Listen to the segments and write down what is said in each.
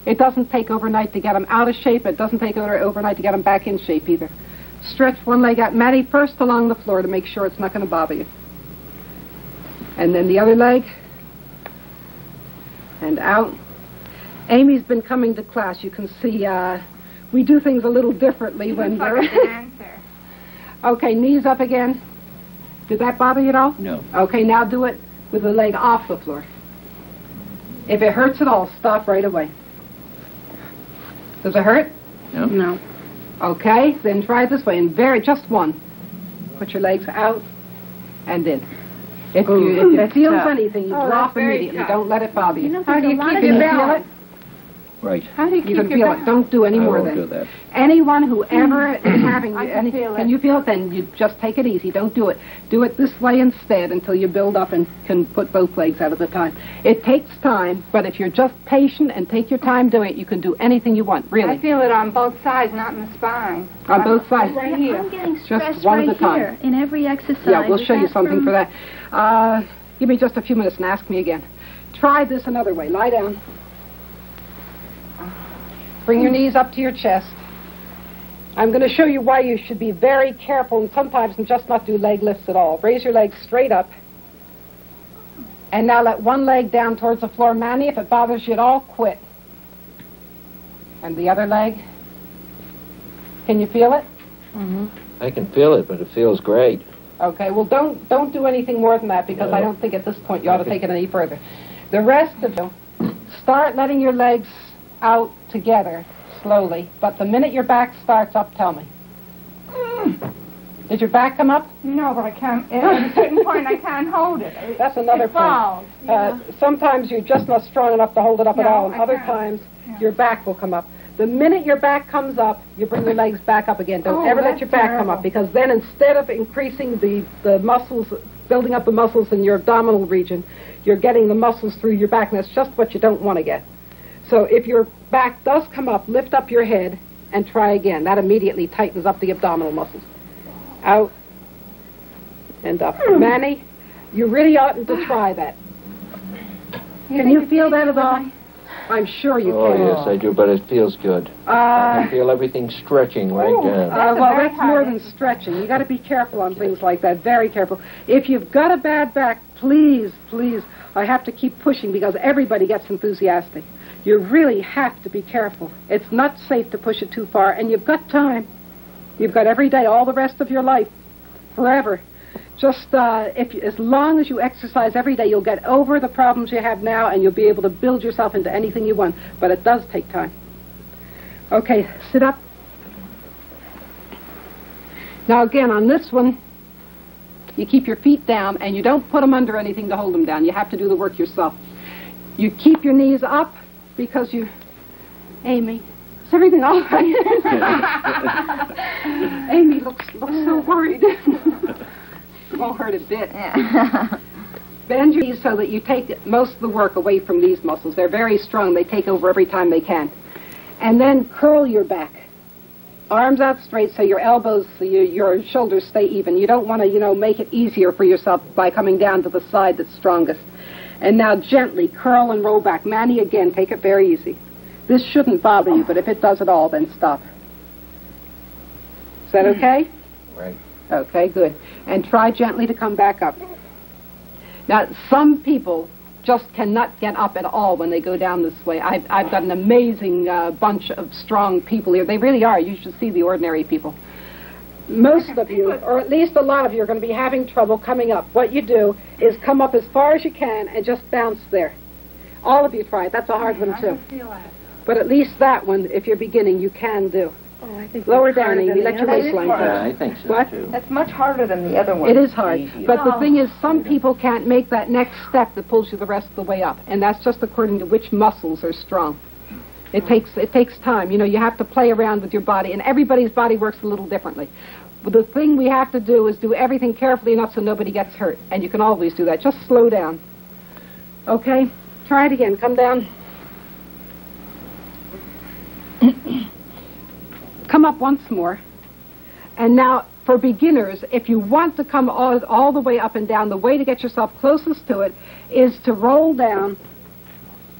It doesn't take overnight to get them out of shape. It doesn't take overnight to get them back in shape either. Stretch one leg out. Maddie, first along the floor to make sure it's not going to bother you. And then the other leg. And out. Amy's been coming to class. You can see we do things a little differently when we're... like a dancer. Okay, knees up again. Did that bother you at all? No. Okay, now do it with the leg off the floor. If it hurts at all, stop right away. Does it hurt? No. No. Okay, then try it this way, and just one. Put your legs out and in. If it feels anything, you drop immediately. Tough. Don't let it bother you. How do you keep your balance? Right. How do you keep You can your feel balance? it. Don't do any more I won't than do that. Anyone who ever is having can feel it. can you feel it? Then you just take it easy. Don't do it. Do it this way instead until you build up and can put both legs out at a time. It takes time, but if you're just patient and take your time doing it, you can do anything you want. Really. I feel it on both sides, not in the spine. On both sides. Right here. I'm getting Just stressed one right at a time. here in every exercise. Yeah, we'll Is show you that something from- for that. Give me just a few minutes and ask me again. Try this another way. Lie down. Bring your knees up to your chest. I'm going to show you why you should be very careful and sometimes just not do leg lifts at all. Raise your legs straight up. And now let one leg down towards the floor. Manny, if it bothers you at all, quit. And the other leg. Can you feel it? Mm-hmm. I can feel it, but it feels great. Okay, well, don't do anything more than that because I don't think at this point you ought to take it any further. The rest of you, start letting your legs out together slowly, but the minute your back starts up, tell me. Did your back come up? No, but I can't. At a certain point, I can't hold it. That's another It falls. point. Sometimes you're just not strong enough to hold it up at No, all, and I other can't. times your back will come up. The minute your back comes up, you bring your legs back up again. Don't ever let that's your back come terrible. up, because then instead of increasing the muscles, building up the muscles in your abdominal region, you're getting the muscles through your back, and that's just what you don't want to get. So if your back does come up, lift up your head and try again. That immediately tightens up the abdominal muscles. Out and up. Manny, you really oughtn't to try that. Can you feel that at all? I'm sure you Oh, can. yes, I do, but it feels good. I can feel everything stretching right down. Well, that's more than stretching. You got to be careful on things like that. Very careful. If you've got a bad back, please, please, I have to keep pushing because everybody gets enthusiastic. You really have to be careful. It's not safe to push it too far, and you've got time. You've got every day, all the rest of your life, forever. Just as long as you exercise every day, you'll get over the problems you have now, and you'll be able to build yourself into anything you want. But it does take time. Okay, sit up. Now again, on this one, you keep your feet down, and you don't put them under anything to hold them down. You have to do the work yourself. You keep your knees up because you... Amy, is everything all right? Amy looks so worried. It won't hurt a bit. Bend your knees so that you take most of the work away from these muscles. They're very strong. They take over every time they can. And then curl your back. Arms out straight so your elbows, so your shoulders stay even. You don't want to, make it easier for yourself by coming down to the side that's strongest. And now gently curl and roll back. Manny, again, take it very easy. This shouldn't bother you, but if it does at all, then stop. Is that okay? Right. Okay, good. And try gently to come back up. Now, some people just cannot get up at all when they go down this way. I've got an amazing bunch of strong people here. They really are. You should see the ordinary people. Most of you, or at least a lot of you, are going to be having trouble coming up. What you do is come up as far as you can and just bounce there. All of you try it. That's a hard one, too. But at least that one, if you're beginning, you can do. Oh, I think Lower down, Amy. Let your waistline Yeah, go. I think so, What? too. That's much harder than the other one. It is hard. Easier. But the thing is, some people can't make that next step that pulls you the rest of the way up. And that's just according to which muscles are strong. It takes time. You have to play around with your body. And everybody's body works a little differently. But the thing we have to do is do everything carefully enough so nobody gets hurt. And you can always do that. Just slow down. Okay? Try it again. Come down. Come up once more. And now, for beginners, if you want to come all the way up and down, the way to get yourself closest to it is to roll down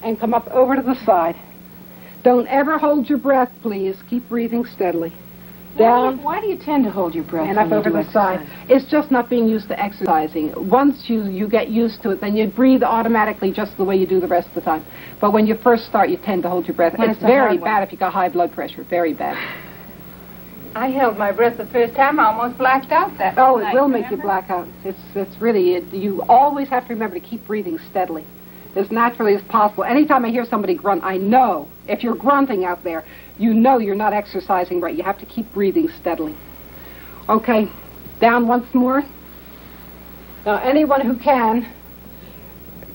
and come up over to the side. Don't ever hold your breath, please. Keep breathing steadily. Down. Why do you tend to hold your breath? And up over the side. It's just not being used to exercising. Once you get used to it, then you breathe automatically just the way you do the rest of the time. But when you first start, you tend to hold your breath. It's very bad if you got high blood pressure. Very bad. I held my breath the first time. I almost blacked out that Oh, night. it will make you black out. It's really, you always have to remember to keep breathing steadily, as naturally as possible. Anytime I hear somebody grunt, I know, if you're grunting out there, you know you're not exercising right. You have to keep breathing steadily. Okay, down once more. Now, anyone who can,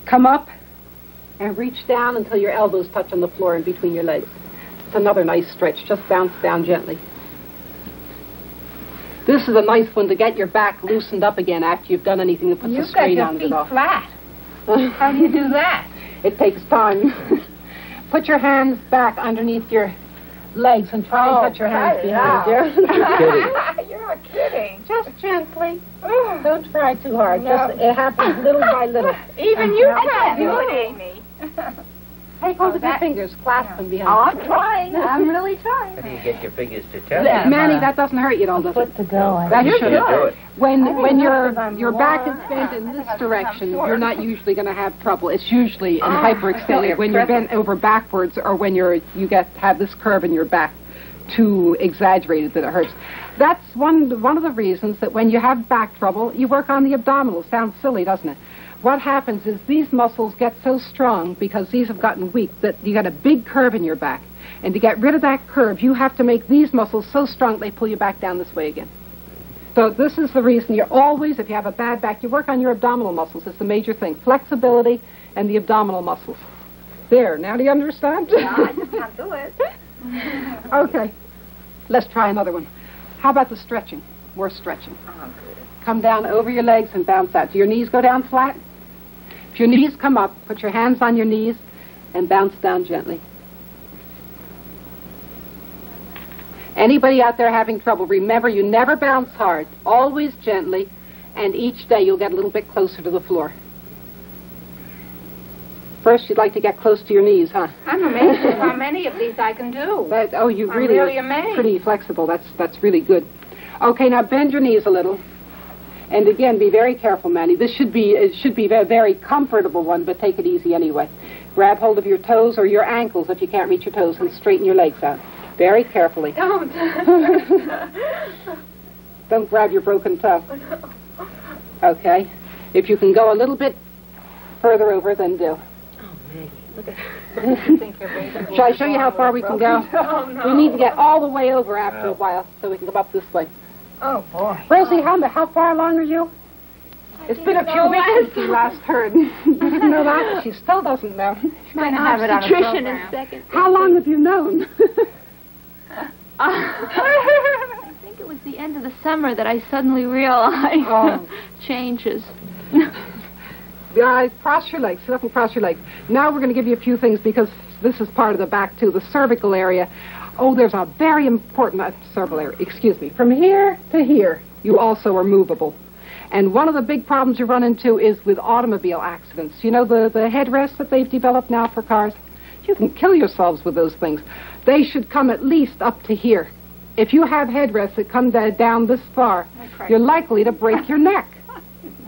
come up and reach down until your elbows touch on the floor in between your legs. It's another nice stretch. Just bounce down gently. This is a nice one to get your back loosened up again after you've done anything that puts a strain on it at all. You've got your feet flat. How do you do that? It takes time. Put your hands back underneath your legs and try and put your hands behind you. You're not kidding. Just gently. Don't try too hard. No. Just, it happens little by little. Even you can't do it, Amy. Take hold of your fingers, clasp them behind. Oh, I'm trying. I'm really trying. How do you get your fingers to tell? Manny, that doesn't hurt you at all, does it? To go. That You should should do it. When your back is bent in this direction, you're not usually going to have trouble. It's usually in hyperextended when you're bent over backwards or when you have this curve in your back too exaggerated that it hurts. That's one of the reasons that when you have back trouble, you work on the abdominals. Sounds silly, doesn't it? What happens is these muscles get so strong because these have gotten weak that you got a big curve in your back. And to get rid of that curve, you have to make these muscles so strong they pull you back down this way again. So this is the reason you're always, if you have a bad back, you work on your abdominal muscles. It's the major thing. Flexibility and the abdominal muscles. There. Now do you understand? No, I just can't do it. Okay. Let's try another one. How about the stretching? More stretching. Come down over your legs and bounce out. Do your knees go down flat? If your knees come up, put your hands on your knees and bounce down gently. Anybody out there having trouble, remember you never bounce hard. Always gently, and each day you'll get a little bit closer to the floor. First, you'd like to get close to your knees, huh? I'm amazed at how many of these I can do. You I'm really really are amazed. pretty flexible. That's really good. Okay, now bend your knees a little. And again, be very careful, Manny. It should be a very comfortable one, but take it easy anyway. Grab hold of your toes or your ankles if you can't reach your toes and straighten your legs out. Very carefully. Don't. Don't grab your broken toe. Okay. If you can go a little bit further over, then do. Shall I show you how far we can go? Oh, no. We need to get all the way over after a while so we can go up this way. Oh, boy. Rosie, how far along are you? It's been a few weeks since you last heard. You didn't know that? She still doesn't know. She's going to have it on a Nutrition program. in seconds. How long have you known? I think it was the end of the summer that I suddenly realized changes. Cross your legs. Sit up and cross your legs. Now we're going to give you a few things because this is part of the back, too. The cervical area. Oh, there's a very important cervical area. Excuse me. From here to here, you also are movable. And one of the big problems you run into is with automobile accidents. You know the headrests that they've developed now for cars? You can kill yourselves with those things. They should come at least up to here. If you have headrests that come down this far, you're likely to break your neck.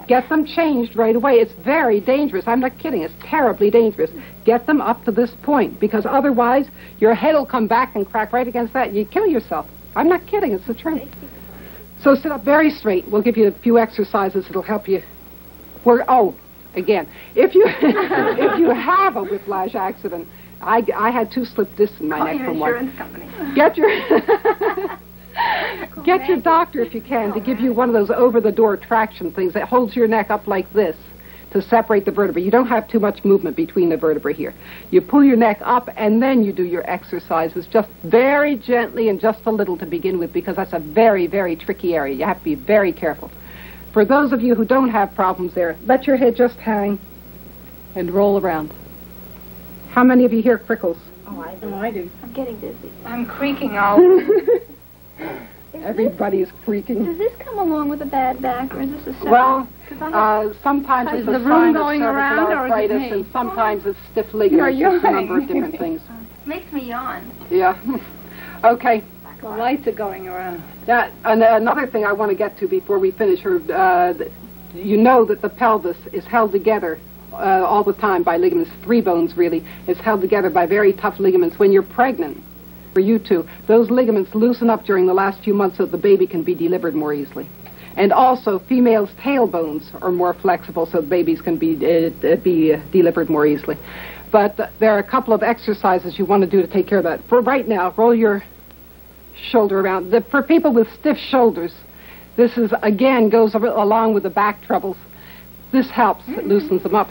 Get them changed right away. It's very dangerous. I'm not kidding. It's terribly dangerous. Get them up to this point, because otherwise your head will come back and crack right against that and you kill yourself. I'm not kidding. It's the truth. So sit up very straight. We'll give you a few exercises that'll help you. Again, if you if you have a whiplash accident, I had 2 slip discs in my neck from one. Insurance company. Get your doctor, if you can, to give you one of those over-the-door traction things that holds your neck up like this to separate the vertebrae. You don't have too much movement between the vertebrae here. You pull your neck up, and then you do your exercises just very gently and just a little to begin with, because that's a very, very tricky area. You have to be very careful. For those of you who don't have problems there, let your head just hang and roll around. How many of you hear crickles? Oh, I do. I'm getting dizzy. I'm creaking all. Everybody's creaking. Does this come along with a bad back, or is this a separate? Well, sometimes it's the a room sign of going cervical around, or is it arthritis, me? and sometimes it's stiff ligaments. you're It's a number of right. different things. Makes me yawn. Yeah. Okay. The lights are going around. Now, another thing I want to get to before we finish her, you know that the pelvis is held together all the time by ligaments. 3 bones, really, is held together by very tough ligaments. When you're pregnant, for you two, those ligaments loosen up during the last few months so the baby can be delivered more easily. And also, females' tailbones are more flexible so babies can be delivered more easily. But there are a couple of exercises you want to do to take care of that. For right now, roll your shoulder around. For people with stiff shoulders, this is, again, goes along with the back troubles. This helps. It loosens them up.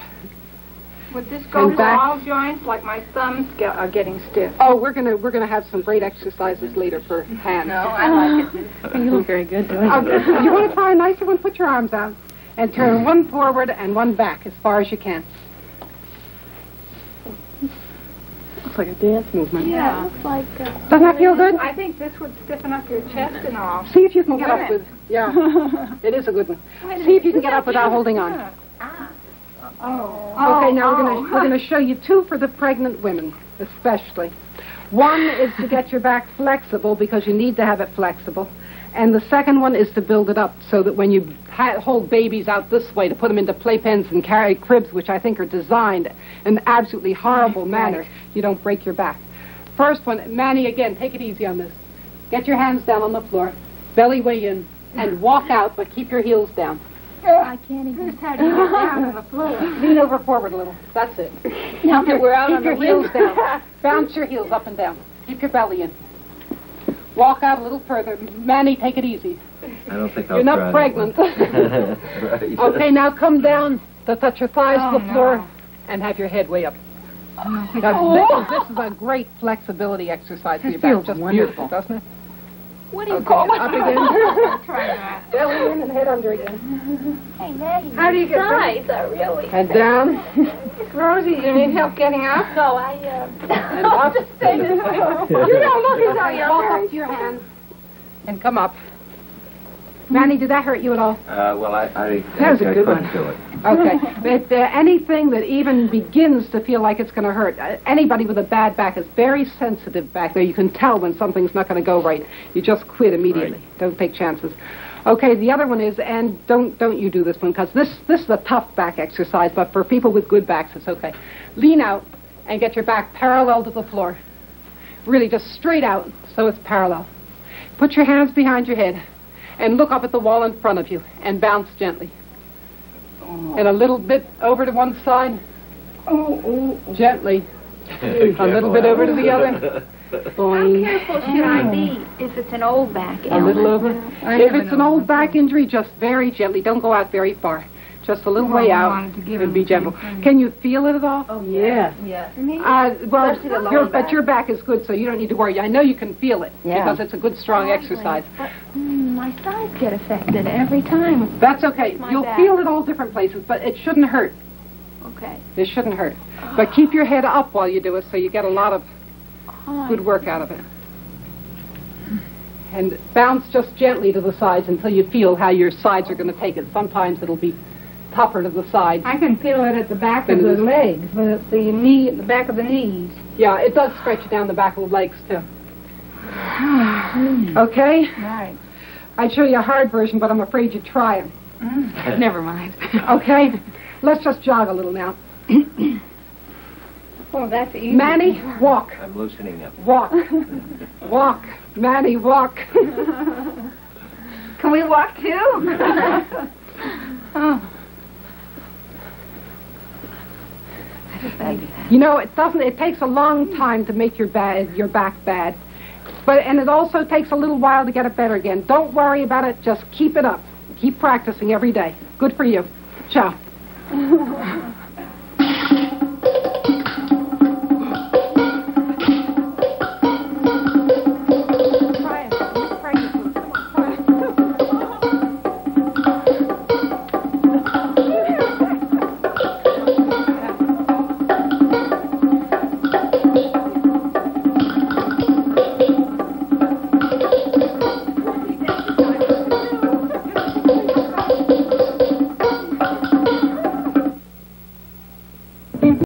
Would this go for all joints? Like my thumbs are getting stiff. Oh, we're gonna have some great exercises later for hands. No, I like it. You look very good doing it. You want to try a nicer one? Put your arms out and turn one forward and one back as far as you can. Looks like a dance movement. Yeah, it looks like... Doesn't that feel good? I think this would stiffen up your chest and all. See if you can get up with... Yeah, it is a good one. See if you can get up without holding on. Okay, now we're gonna show you 2 for the pregnant women, especially. One is to get your back flexible because you need to have it flexible. And the second one is to build it up so that when you hold babies out this way, to put them into playpens and carry cribs, which I think are designed in an absolutely horrible manner, you don't break your back. First one, Manny, again, take it easy on this. Get your hands down on the floor, belly way in, and walk out, but keep your heels down. I can't even... How do you get down on the floor? Lean over forward a little. That's it. Now that we're out on the Keep your heels down. Bounce your heels up and down. Keep your belly in. Walk out a little further. Manny, take it easy. I don't think You're not pregnant. Right. Okay, now come down to touch your thighs to the floor and have your head way up. Now, this is a great flexibility exercise for your back. Just beautiful, doesn't it? What do you call it? Up again. Try that. Belly in and head under again. Hey, Maggie, How do you get sides are really... Head down. Rosie, you need help getting up? No, And up. You don't look as though you're Walk very... up to your hands and come up. Manny, did that hurt you at all? Well, I That was a good couldn't one. do it. Okay. But anything that even begins to feel like it's going to hurt, anybody with a bad back is very sensitive back there. You can tell when something's not going to go right. You just quit immediately. Right. Don't take chances. Okay, the other one is, and don't you do this one, because this is a tough back exercise, but for people with good backs, it's okay. Lean out and get your back parallel to the floor. Really just straight out so it's parallel. Put your hands behind your head and look up at the wall in front of you and bounce gently. And a little bit over to one side. Gently. A little bit over to the other. Boing. How careful should I be if it's an old back A little over. If it's an old back injury, just very gently. Don't go out very far. Just a little way out and be gentle. Can you feel it at all? Oh, yeah. Well, your back is good, so you don't need to worry. I know you can feel it because it's a good, strong exercise. But my sides get affected every time. That's okay. My You'll back. feel it all different places, but it shouldn't hurt. Okay. It shouldn't hurt. But keep your head up while you do it so you get a lot of good work out of it. And bounce just gently to the sides until you feel how your sides are going to take it. Sometimes it'll be tougher to the sides. I can feel it at the back of the legs, the knee, at the back of the knees. Yeah, it does stretch down the back of the legs, too. Okay? Right. I'd show you a hard version, but I'm afraid you'd try it. Never mind. Okay? Let's just jog a little now. Oh, that's easy. Manny, walk. I'm loosening up. Walk. Walk. Manny, walk. Can we walk too? Oh. You know, it takes a long time to make your back bad. And it also takes a little while to get it better again. Don't worry about it. Just keep it up. Keep practicing every day. Good for you. Ciao.